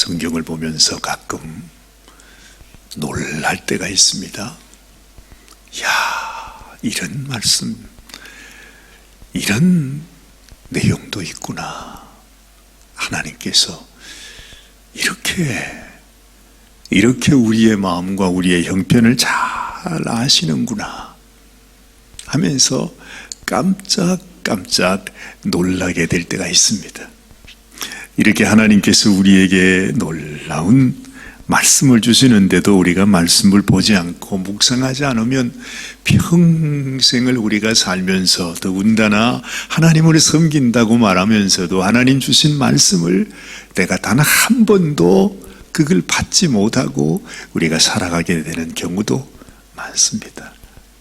성경을 보면서 가끔 놀랄 때가 있습니다. 이런 말씀, 이런 내용도 있구나. 하나님께서 이렇게 우리의 마음과 우리의 형편을 잘 아시는구나 하면서 깜짝깜짝 놀라게 될 때가 있습니다. 이렇게 하나님께서 우리에게 놀라운 말씀을 주시는데도 우리가 말씀을 보지 않고 묵상하지 않으면 평생을 우리가 살면서 더군다나 하나님을 섬긴다고 말하면서도 하나님 주신 말씀을 내가 단 한 번도 그걸 받지 못하고 우리가 살아가게 되는 경우도 많습니다.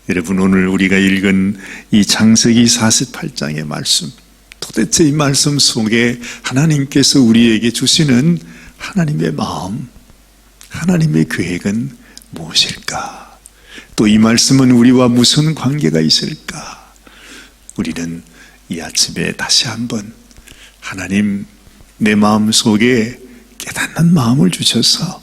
여러분, 오늘 우리가 읽은 이 창세기 48장의 말씀, 도대체 이 말씀 속에 하나님께서 우리에게 주시는 하나님의 마음, 하나님의 계획은 무엇일까? 또 이 말씀은 우리와 무슨 관계가 있을까? 우리는 이 아침에 다시 한번 하나님, 내 마음 속에 깨닫는 마음을 주셔서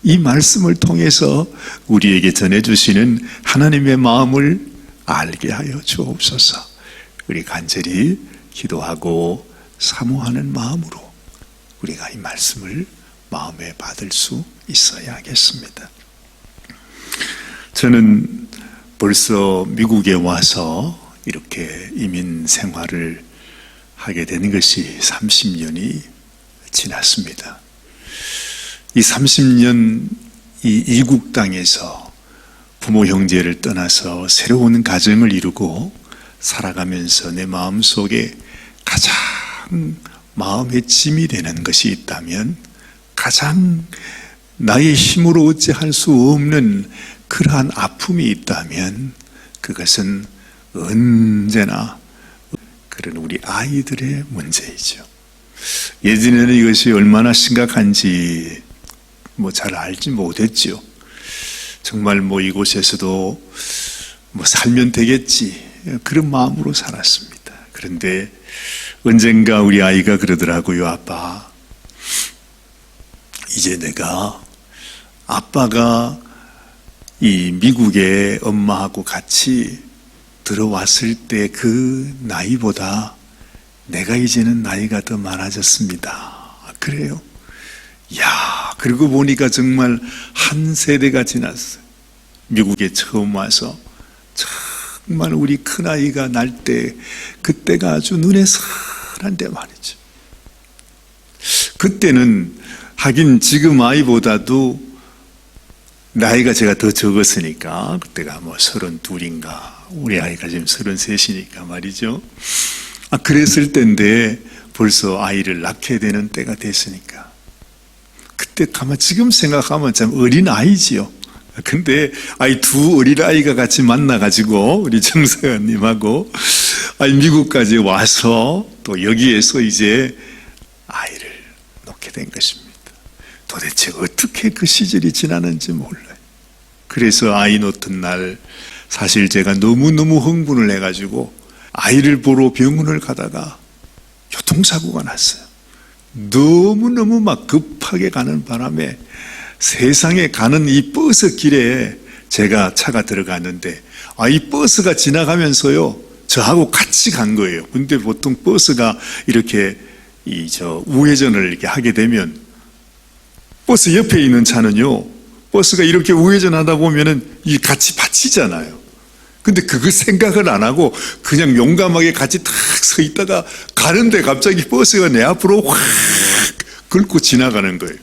이 말씀을 통해서 우리에게 전해주시는 하나님의 마음을 알게 하여 주옵소서. 우리 간절히 기도하고 사모하는 마음으로 우리가 이 말씀을 마음에 받을 수 있어야겠습니다. 저는 벌써 미국에 와서 이렇게 이민 생활을 하게 된 것이 30년이 지났습니다. 이 30년 이 이국 땅에서 부모 형제를 떠나서 새로운 가정을 이루고 살아가면서 내 마음속에 가장 마음에 짐이 되는 것이 있다면, 가장 나의 힘으로 어찌할 수 없는 그러한 아픔이 있다면 그것은 언제나 그런 우리 아이들의 문제이죠. 예전에는 이것이 얼마나 심각한지 잘 알지 못했죠. 정말 이곳에서도 살면 되겠지, 그런 마음으로 살았습니다. 그런데 언젠가 우리 아이가 그러더라고요. 아빠, 이제 내가 아빠가 이 미국에 엄마하고 같이 들어왔을 때 그 나이보다 내가 이제는 나이가 더 많아졌습니다. 그래요? 그러고 보니까 정말 한 세대가 지났어요. 미국에 처음 와서 정말 우리 큰아이가 날 때, 그때가 아주 눈에 선한데 말이죠. 그때는 하긴 지금 아이보다도 나이가 제가 더 적었으니까, 그때가 32인가, 우리 아이가 지금 33이니까 말이죠. 그랬을 때인데 벌써 아이를 낳게 되는 때가 됐으니까, 그때 가만 지금 생각하면 참 어린 아이지요. 근데 두 어린 아이가 같이 만나가지고 우리 정사님하고 미국까지 와서 또 여기에서 이제 아이를 놓게 된 것입니다. 도대체 어떻게 그 시절이 지나는지 몰라요. 그래서 아이 놓던 날 사실 제가 너무너무 흥분을 해가지고 아이를 보러 병원을 가다가 교통사고가 났어요. 너무너무 급하게 가는 바람에 세상에 가는 이 버스 길에 제가 차가 들어갔는데 이 버스가 지나가면서요 저하고 같이 간 거예요. 근데 보통 버스가 이렇게 우회전을 이렇게 하게 되면 버스 옆에 있는 차는요, 버스가 이렇게 우회전하다 보면은 같이 받치잖아요. 근데 그거 생각을 안 하고 그냥 용감하게 같이 탁 서 있다가 가는데 갑자기 버스가 내 앞으로 확 긁고 지나가는 거예요.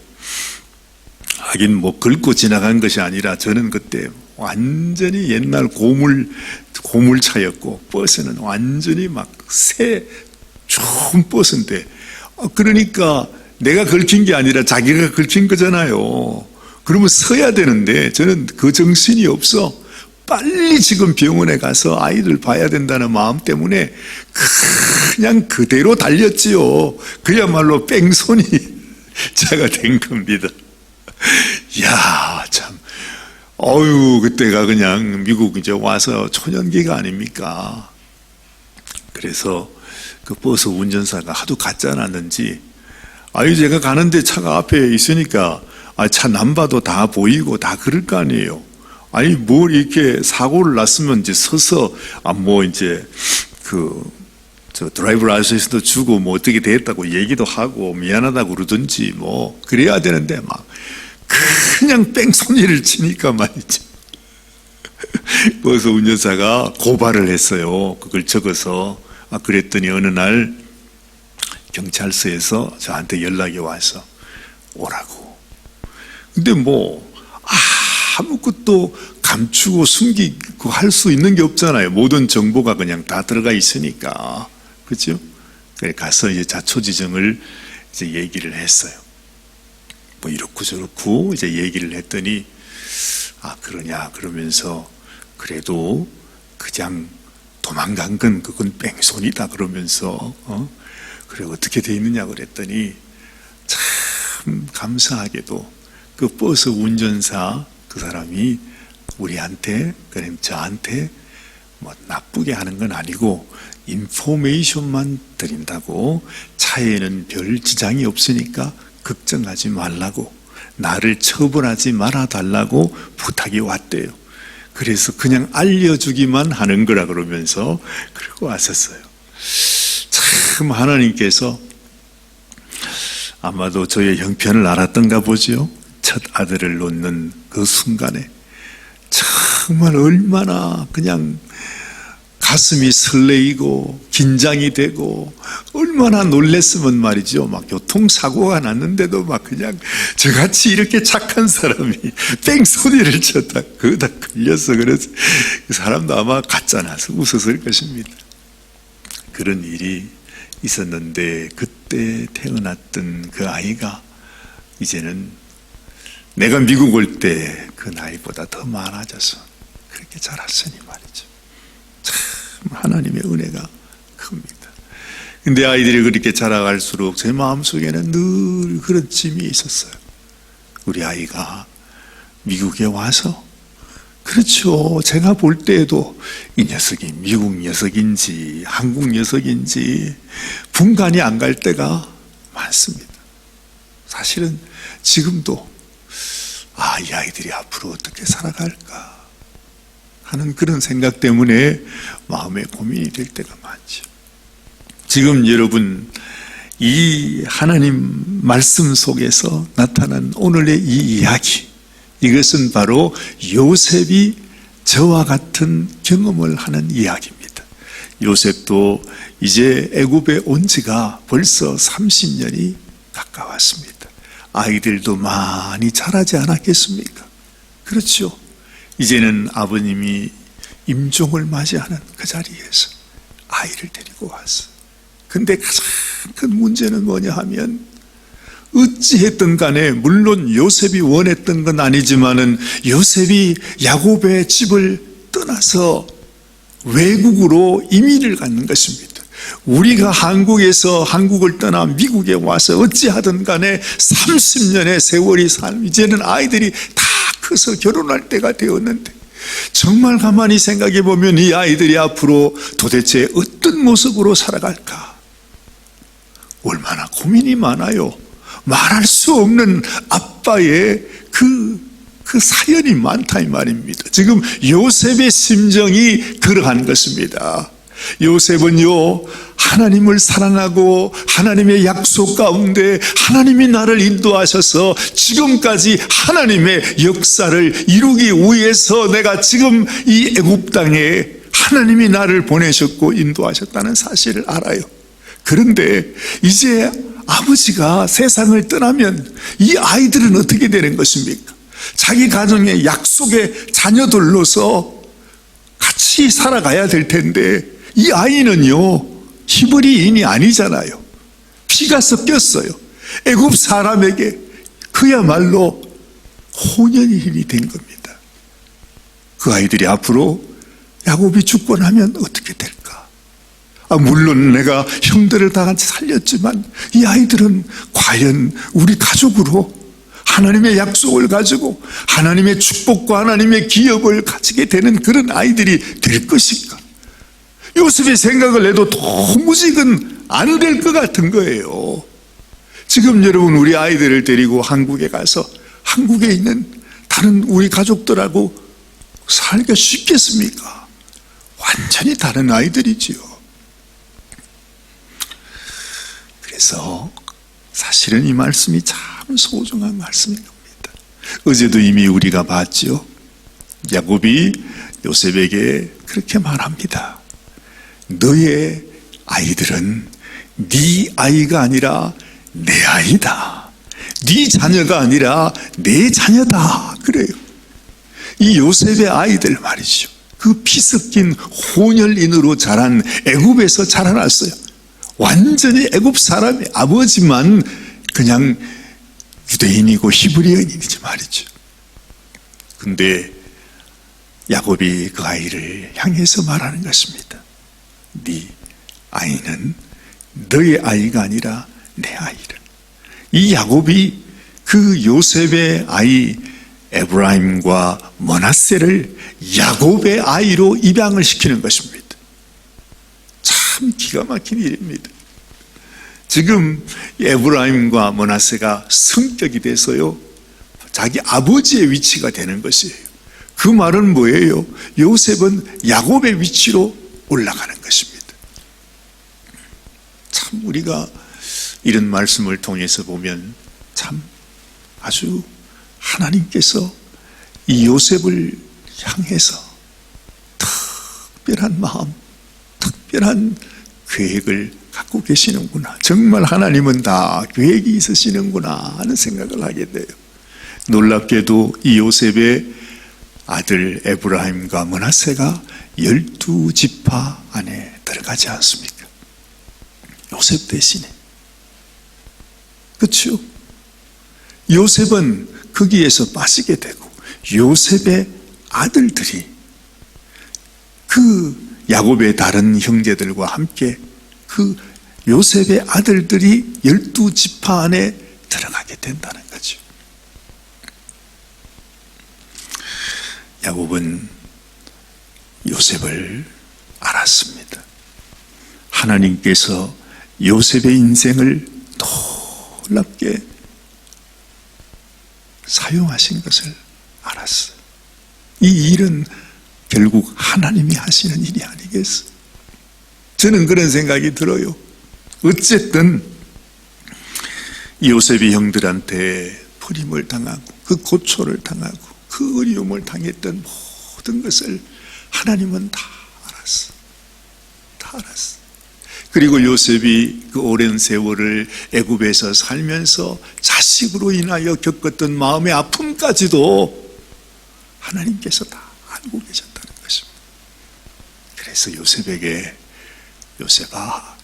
하긴 긁고 지나간 것이 아니라 저는 그때 완전히 옛날 고물차였고 버스는 완전히 새 좋은 버스인데, 그러니까 내가 긁힌 게 아니라 자기가 긁힌 거잖아요. 그러면 서야 되는데 저는 그 정신이 없어. 빨리 지금 병원에 가서 아이를 봐야 된다는 마음 때문에 그냥 그대로 달렸지요. 그야말로 뺑소니 자가 된 겁니다. 참. 그때가 그냥 미국 이제 와서 초년기가 아닙니까? 그래서 그 버스 운전사가 하도 가짜놨는지 아유, 제가 가는데 차가 앞에 있으니까, 차 남봐도 다 보이고 다 그럴 거 아니에요. 아니, 뭘 이렇게 사고를 났으면 이제 서서, 저 드라이브 라이센스도 주고 뭐 어떻게 됐다고 얘기도 하고 미안하다고 그러든지 뭐, 그래야 되는데 막, 그냥 뺑소니를 치니까 말이죠. 그래서 운전사가 고발을 했어요. 그걸 적어서. 그랬더니 어느 날 경찰서에서 저한테 연락이 와서 오라고. 근데 뭐 아무것도 감추고 숨기고 할 수 있는 게 없잖아요. 모든 정보가 그냥 다 들어가 있으니까. 그렇죠? 그래 가서 이제 자초지정을 이제 얘기를 했어요. 뭐 이렇고 저렇고 이제 얘기를 했더니 그러냐 그러면서 그래도 그냥 도망간 건 그건 뺑소니다 그러면서 그래 어떻게 돼 있느냐 그랬더니 참 감사하게도 그 버스 운전사 그 사람이 우리한테 그냥 저한테 뭐 나쁘게 하는 건 아니고 인포메이션만 드린다고 차에는 별 지장이 없으니까 걱정하지 말라고 나를 처벌하지 말아 달라고 부탁이 왔대요. 그래서 그냥 알려주기만 하는 거라 그러면서 그러고 왔었어요. 참 하나님께서 아마도 저의 형편을 알았던가 보죠. 첫 아들을 놓는 그 순간에 정말 얼마나 그냥 가슴이 설레이고 긴장이 되고 얼마나 놀랬으면 말이죠. 막 교통사고가 났는데도 막 그냥 저같이 이렇게 착한 사람이 뺑소니를 쳤다 그거 다 걸려서 그래서 그 사람도 아마 가짜나서 웃었을 것입니다. 그런 일이 있었는데 그때 태어났던 그 아이가 이제는 내가 미국 올 때 그 나이보다 더 많아져서 그렇게 자랐으니 말이죠. 참 하나님의 은혜가 큽니다. 근데 아이들이 그렇게 자라갈수록 제 마음속에는 늘 그런 짐이 있었어요. 우리 아이가 미국에 와서 그렇죠. 제가 볼 때에도 이 녀석이 미국 녀석인지 한국 녀석인지 분간이 안 갈 때가 많습니다. 사실은 지금도 이 아이들이 앞으로 어떻게 살아갈까 하는 그런 생각 때문에 마음에 고민이 될 때가 많죠. 지금 여러분 이 하나님 말씀 속에서 나타난 오늘의 이 이야기, 이것은 바로 요셉이 저와 같은 경험을 하는 이야기입니다. 요셉도 이제 애굽에 온 지가 벌써 30년이 가까웠습니다. 아이들도 많이 자라지 않았겠습니까? 그렇죠. 이제는 아버님이 임종을 맞이하는 그 자리에서 아이를 데리고 왔어. 근데 가장 큰 문제는 뭐냐 하면 어찌했든 간에 물론 요셉이 원했던 건 아니지만은 요셉이 야곱의 집을 떠나서 외국으로 이민을 가는 것입니다. 우리가 한국에서 한국을 떠나 미국에 와서 어찌하든 간에 30년의 세월이 이제는 아이들이 다 커서 결혼할 때가 되었는데 정말 가만히 생각해 보면 이 아이들이 앞으로 도대체 어떤 모습으로 살아갈까 얼마나 고민이 많아요. 말할 수 없는 아빠의 그 사연이 많다 이 말입니다. 지금 요셉의 심정이 그러한 것입니다. 요셉은요 하나님을 사랑하고 하나님의 약속 가운데 하나님이 나를 인도하셔서 지금까지 하나님의 역사를 이루기 위해서 내가 지금 이 애굽 땅에 하나님이 나를 보내셨고 인도하셨다는 사실을 알아요. 그런데 이제 아버지가 세상을 떠나면 이 아이들은 어떻게 되는 것입니까? 자기 가정의 약속의 자녀들로서 같이 살아가야 될 텐데 이 아이는요 히브리인이 아니잖아요. 피가 섞였어요. 애굽 사람에게 그야말로 혼연일이 된 겁니다. 그 아이들이 앞으로 야곱이 죽고 나면 어떻게 될까? 물론 내가 형들을 다 같이 살렸지만 이 아이들은 과연 우리 가족으로 하나님의 약속을 가지고 하나님의 축복과 하나님의 기업을 가지게 되는 그런 아이들이 될 것인가? 요셉의 생각을 해도 도무지 안 될 것 같은 거예요. 지금 여러분 우리 아이들을 데리고 한국에 가서 한국에 있는 다른 우리 가족들하고 살기가 쉽겠습니까? 완전히 다른 아이들이지요. 그래서 사실은 이 말씀이 참 소중한 말씀인 겁니다. 어제도 이미 우리가 봤죠. 야곱이 요셉에게 그렇게 말합니다. 너의 아이들은 네 아이가 아니라 내 아이다. 네 자녀가 아니라 내 자녀다. 그래요. 이 요셉의 아이들 말이죠. 그 피 섞인 혼혈인으로 자란 애굽에서 자라났어요. 완전히 애굽 사람이 아버지만 그냥 유대인이고 히브리인이지 말이죠. 근데 야곱이 그 아이를 향해서 말하는 것입니다. 네 아이는 너의 아이가 아니라 내 아이라. 이 야곱이 그 요셉의 아이 에브라임과 므낫세를 야곱의 아이로 입양을 시키는 것입니다. 참 기가 막힌 일입니다. 지금 에브라임과 므낫세가 성격이 돼서요, 자기 아버지의 위치가 되는 것이에요. 그 말은 뭐예요? 요셉은 야곱의 위치로 올라가는 것입니다. 참 우리가 이런 말씀을 통해서 보면 참 아주 하나님께서 이 요셉을 향해서 특별한 마음, 특별한 계획을 갖고 계시는구나. 정말 하나님은 다 계획이 있으시는구나 하는 생각을 하게 돼요. 놀랍게도 이 요셉의 아들 에브라임과 므낫세가 12지파 안에 들어가지 않습니까? 요셉 대신에. 그렇죠? 요셉은 거기에서 빠지게 되고 요셉의 아들들이 그 야곱의 다른 형제들과 함께 그 요셉의 아들들이 12지파 안에 들어가게 된다는 거죠. 야곱은 요셉을 알았습니다. 하나님께서 요셉의 인생을 놀랍게 사용하신 것을 알았어요. 이 일은 결국 하나님이 하시는 일이 아니겠어요? 저는 그런 생각이 들어요. 어쨌든 요셉이 형들한테 버림을 당하고 그 고초를 당하고 그 어려움을 당했던 모든 것을 하나님은 다 알았어. 다 알았어. 그리고 요셉이 그 오랜 세월을 애굽에서 살면서 자식으로 인하여 겪었던 마음의 아픔까지도 하나님께서 다 알고 계셨다는 것입니다. 그래서 요셉에게 요셉아,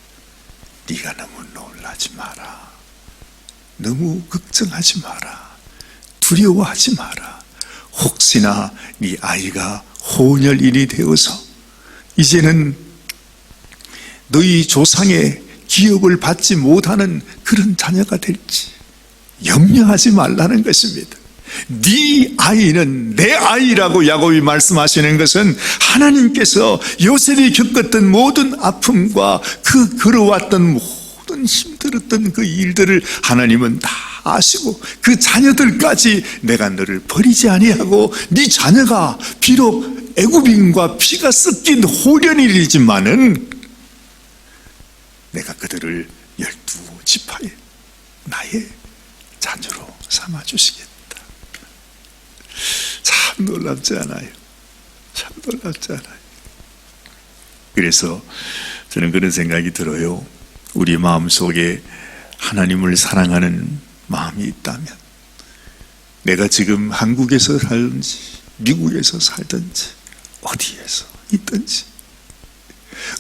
네가 너무 놀라지 마라. 너무 걱정하지 마라. 두려워하지 마라. 혹시나 네 아이가 혼혈인이 되어서 이제는 너희 조상의 기업을 받지 못하는 그런 자녀가 될지 염려하지 말라는 것입니다. 네 아이는 내 아이라고 야곱이 말씀하시는 것은 하나님께서 요셉이 겪었던 모든 아픔과 그 걸어왔던 모든 힘들었던 그 일들을 하나님은 다 아시고 그 자녀들까지 내가 너를 버리지 아니하고 네 자녀가 비록 애굽인과 피가 섞인 호련일이지만은 내가 그들을 12지파의 나의 자녀로 삼아주시겠다. 참 놀랍지 않아요? 참 놀랍지 않아요? 그래서 저는 그런 생각이 들어요. 우리 마음속에 하나님을 사랑하는 마음이 있다면 내가 지금 한국에서 살든지 미국에서 살든지 어디에서 있든지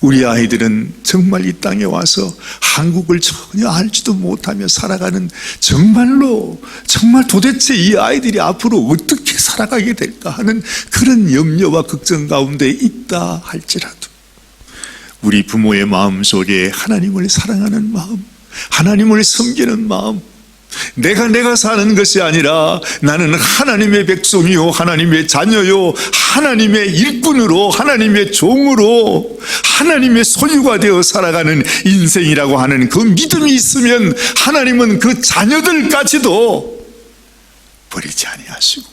우리 아이들은 정말 이 땅에 와서 한국을 전혀 알지도 못하며 살아가는 정말 도대체 이 아이들이 앞으로 어떻게 살아가게 될까 하는 그런 염려와 걱정 가운데 있다 할지라도 우리 부모의 마음 속에 하나님을 사랑하는 마음, 하나님을 섬기는 마음, 내가 사는 것이 아니라 나는 하나님의 백성이요, 하나님의 자녀요, 하나님의 일꾼으로, 하나님의 종으로, 하나님의 소유가 되어 살아가는 인생이라고 하는 그 믿음이 있으면 하나님은 그 자녀들까지도 버리지 아니하시고,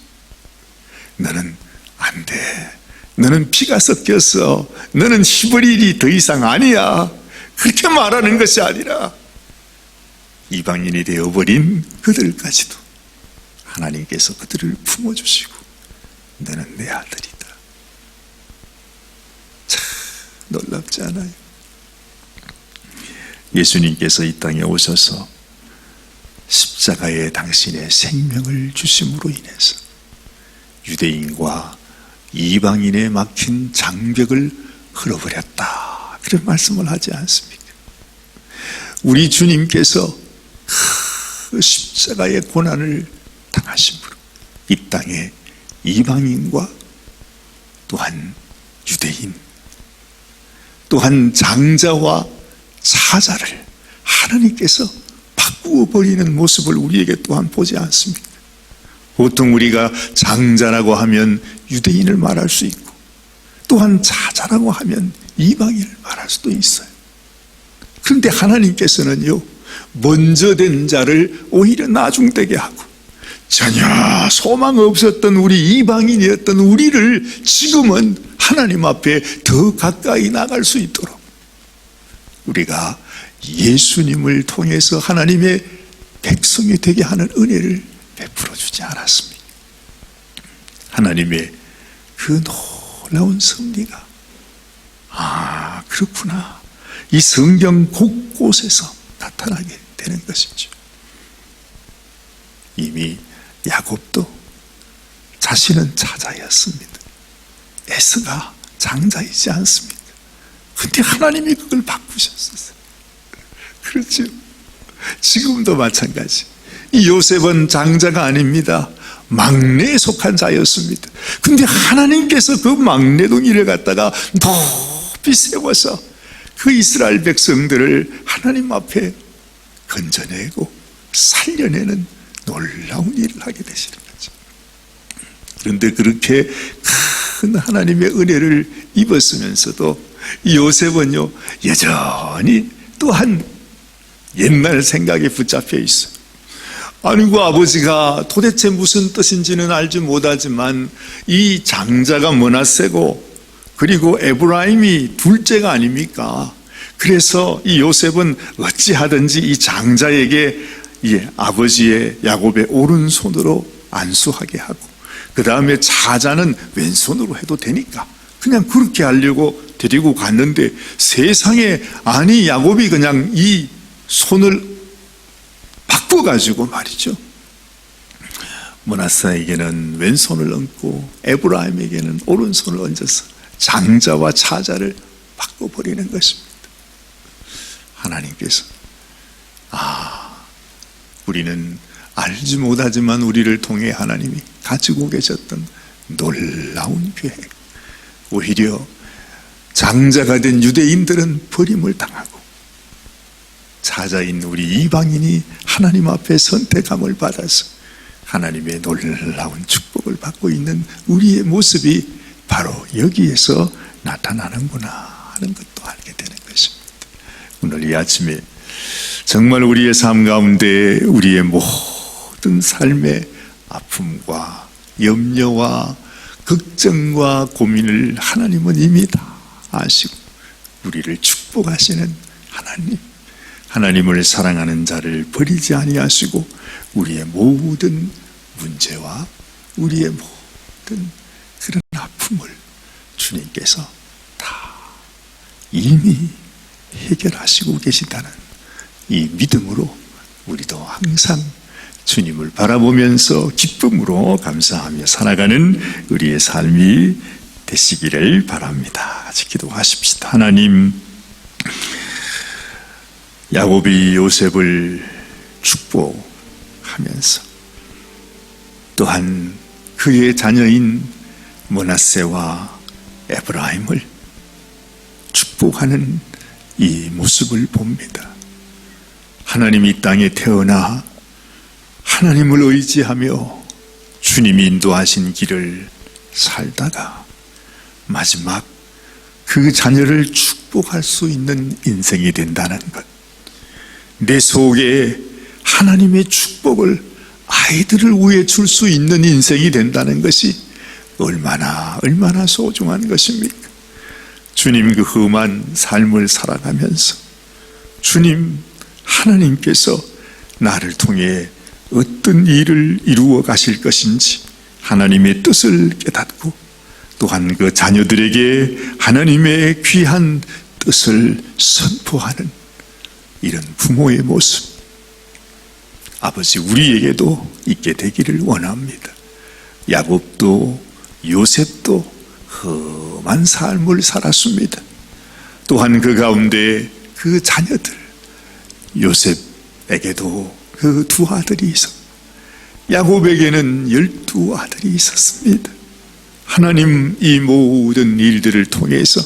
너는 안 돼, 너는 피가 섞였어, 너는 히브리인이 더 이상 아니야, 그렇게 말하는 것이 아니라 이방인이 되어버린 그들까지도 하나님께서 그들을 품어주시고, 너는 내 아들이다. 참 놀랍지 않아요? 예수님께서 이 땅에 오셔서 십자가에 당신의 생명을 주심으로 인해서 유대인과 이방인에 막힌 장벽을 흘러버렸다, 그런 말씀을 하지 않습니까? 우리 주님께서 그 십자가의 고난을 당하심으로 이 땅에 이방인과 또한 유대인, 또한 장자와 사자를 하나님께서 바꾸어 버리는 모습을 우리에게 또한 보지 않습니까? 보통 우리가 장자라고 하면 유대인을 말할 수 있고, 또한 사자라고 하면 이방인을 말할 수도 있어요. 그런데 하나님께서는요, 먼저 된 자를 오히려 나중되게 하고, 전혀 소망 없었던 우리 이방인이었던 우리를 지금은 하나님 앞에 더 가까이 나갈 수 있도록 우리가 예수님을 통해서 하나님의 백성이 되게 하는 은혜를 베풀어 주지 않았습니까? 하나님의 그 놀라운 섭리가, 아, 그렇구나, 이 성경 곳곳에서 나타나게 되는 것이죠. 이미 야곱도 자신은 자자였습니다. 에스가 장자이지 않습니까? 근데 하나님이 그걸 바꾸셨어요. 그렇죠? 지금도 마찬가지. 이 요셉은 장자가 아닙니다. 막내에 속한 자였습니다. 근데 하나님께서 그 막내둥이를 갖다가 높이 세워서 그 이스라엘 백성들을 하나님 앞에 건져내고 살려내는 놀라운 일을 하게 되시는 거죠. 그런데 그렇게 큰 하나님의 은혜를 입었으면서도 요셉은요, 여전히 또한 옛날 생각에 붙잡혀 있어요. 아니, 그 아버지가 도대체 무슨 뜻인지는 알지 못하지만 이 장자가 므낫세고 그리고 에브라임이 둘째가 아닙니까? 그래서 이 요셉은 어찌하든지 이 장자에게 아버지의 야곱의 오른손으로 안수하게 하고, 그 다음에 자자는 왼손으로 해도 되니까 그냥 그렇게 하려고 데리고 갔는데, 세상에, 아니 야곱이 그냥 이 손을 바꿔가지고 말이죠, 므낫세에게는 왼손을 얹고 에브라임에게는 오른손을 얹어서 장자와 차자를 바꿔버리는 것입니다. 하나님께서, 우리는 알지 못하지만 우리를 통해 하나님이 가지고 계셨던 놀라운 계획, 오히려 장자가 된 유대인들은 버림을 당하고 차자인 우리 이방인이 하나님 앞에 선택함을 받아서 하나님의 놀라운 축복을 받고 있는 우리의 모습이 바로 여기에서 나타나는구나 하는 것도 알게 되는 것입니다. 오늘 이 아침에 정말 우리의 삶 가운데 우리의 모든 삶의 아픔과 염려와 걱정과 고민을 하나님은 이미 다 아시고 우리를 축복하시는 하나님, 하나님을 사랑하는 자를 버리지 아니하시고 우리의 모든 문제와 우리의 모든 그런 아픔을 주님께서 다 이미 해결하시고 계시다는 이 믿음으로 우리도 항상 주님을 바라보면서 기쁨으로 감사하며 살아가는 우리의 삶이 되시기를 바랍니다. 같이 기도하십시다. 하나님, 야곱이 요셉을 축복하면서 또한 그의 자녀인 므낫세와 에브라임을 축복하는 이 모습을 봅니다. 하나님, 이 땅에 태어나 하나님을 의지하며 주님이 인도하신 길을 살다가 마지막 그 자녀를 축복할 수 있는 인생이 된다는 것, 내 속에 하나님의 축복을 아이들을 위해 줄 수 있는 인생이 된다는 것이 얼마나 소중한 것입니까? 주님 그 험한 삶을 살아가면서 주님 하나님께서 나를 통해 어떤 일을 이루어 가실 것인지 하나님의 뜻을 깨닫고 또한 그 자녀들에게 하나님의 귀한 뜻을 선포하는 이런 부모의 모습, 아버지 우리에게도 있게 되기를 원합니다. 야곱도 요셉도 험한 삶을 살았습니다. 또한 그 가운데 그 자녀들, 요셉에게도 그 두 아들이 있었고 야곱에게는 12아들이 있었습니다. 하나님 이 모든 일들을 통해서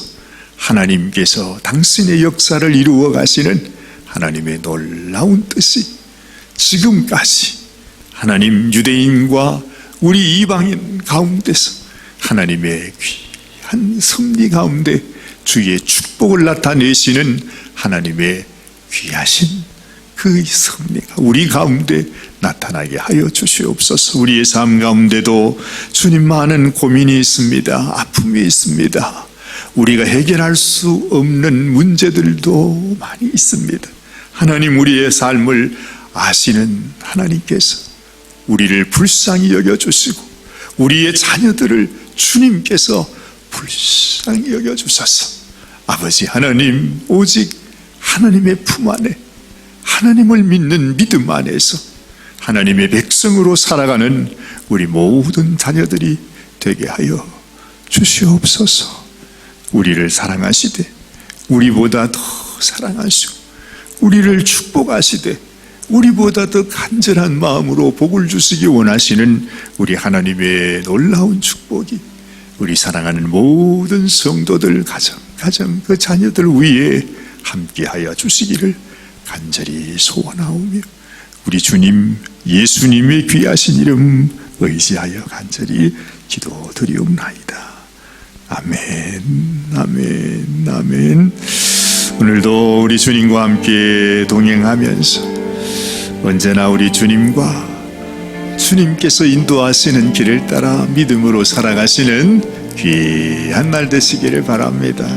하나님께서 당신의 역사를 이루어 가시는 하나님의 놀라운 뜻이 지금까지 하나님 유대인과 우리 이방인 가운데서 하나님의 귀한 섭리 가운데 주의 축복을 나타내시는 하나님의 귀하신 그 섭리가 우리 가운데 나타나게 하여 주시옵소서. 우리의 삶 가운데도 주님 많은 고민이 있습니다. 아픔이 있습니다. 우리가 해결할 수 없는 문제들도 많이 있습니다. 하나님 우리의 삶을 아시는 하나님께서 우리를 불쌍히 여겨주시고 우리의 자녀들을 주님께서 불쌍히 여겨주셔서 아버지 하나님 오직 하나님의 품 안에 하나님을 믿는 믿음 안에서 하나님의 백성으로 살아가는 우리 모든 자녀들이 되게 하여 주시옵소서. 우리를 사랑하시되 우리보다 더 사랑하시고 우리를 축복하시되 우리보다 더 간절한 마음으로 복을 주시기 원하시는 우리 하나님의 놀라운 축복이 우리 사랑하는 모든 성도들 가정 그 자녀들 위에 함께하여 주시기를 간절히 소원하오며 우리 주님 예수님의 귀하신 이름 의지하여 간절히 기도드리옵나이다. 아멘, 아멘, 아멘. 오늘도 우리 주님과 함께 동행하면서 언제나 우리 주님께서 인도하시는 길을 따라 믿음으로 살아가시는 귀한 날 되시기를 바랍니다.